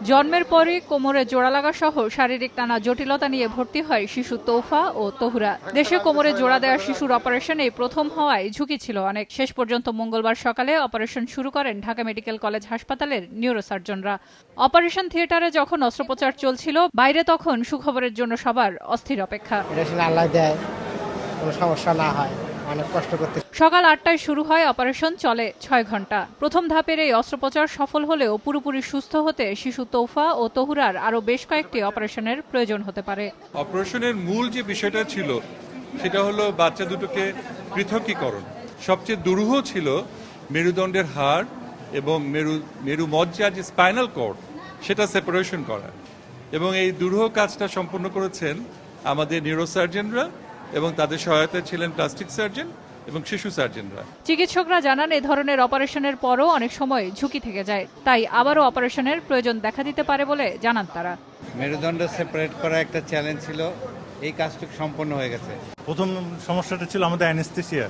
জন্মের পরই কোমরে জোড়া লাগা সহ শারীরিক নানা জটিলতা নিয়ে ভর্তি হয় শিশু তৌফা ও তহুরা। দেশে কোমরে জোড়া দেওয়া শিশুর অপারেশন এই প্রথম হওয়ায় ঝুঁকি ছিল অনেক। শেষ পর্যন্ত মঙ্গলবার সকালে অপারেশন শুরু করেন ঢাকা মেডিকেল কলেজ হাসপাতালের নিউরোসার্জনরা। অপারেশন থিয়েটারে যখন অস্ত্রোপচার চলছিল, বাইরে তখন সুখবরের জন্য সবার অস্থির অপেক্ষা। আল্লাহ দেয়, কোনো সমস্যা না হয়, অনেক কষ্ট করতে। সকাল ৮টায় শুরু হয় অপারেশন, চলে ৬ ঘন্টা। প্রথম ধাপের এই অস্ত্রোপচার সফল হলেও পুরোপুরি সুস্থ হতে শিশু তৌফা ও তহুরার আরও বেশ কয়েকটি অপারেশনের প্রয়োজন হতে পারে। অপারেশনের মূল যে বিষয়টা ছিল সেটা হলো বাচ্চা দুটোকে পৃথকীকরণ। সবচেয়ে দুরূহ ছিল মেরুদণ্ডের হাড় এবং মেরু মজ্জা যে স্পাইনাল কর্ড সেটা সেপারেশন করা, এবং এই দুরূহ কাজটা সম্পন্ন করেছেন আমাদের নিউরোসার্জনরা, এবং তাদের সহায়তায় ছিলেন প্লাস্টিক সার্জন এবং শিশু সার্জনরা। চিকিৎসকরা জানান, এ ধরনের অপারেশনের পরও অনেক সময় ঝুঁকি থেকে যায়, তাই আবারও অপারেশনের প্রয়োজন দেখা দিতে পারে বলে জানান তারা। মেরুদণ্ড সেপারেট করা একটা চ্যালেঞ্জ ছিল, এই কাজটুকু সম্পন্ন হয়ে গেছে। প্রথম সমস্যাটা ছিল আমাদের অ্যানেস্থেসিয়া,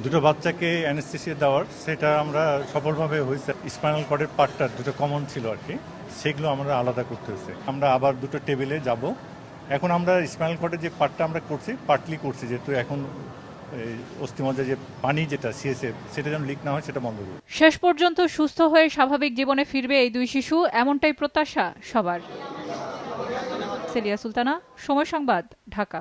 দুটো বাচ্চাকে অ্যানেস্থেসিয়া দেওয়ার, সেটা আমরা সফলভাবে হয়েছে। স্পাইনাল কর্ডের পার্টটা দুটো কমন ছিল আর কি, সেগুলো আমরা আলাদা করতে হয়েছে। আমরা আবার দুটো টেবিলে যাব। এখন আমরা স্পাইনাল কর্ডের যে পার্টটা আমরা করছি, পার্টলি করছি, যেহেতু এখন অস্থিমজ্জার যে পানি যেটা সিএসএফ, সেটা যেন লিক না হয়, সেটা বন্ধ করব। শেষ পর্যন্ত সুস্থ হয়ে স্বাভাবিক জীবনে ফিরবে এই দুই শিশু, এমনটাই প্রত্যাশা সবার। সেলিয়া সুলতানা, সময় সংবাদ, ঢাকা।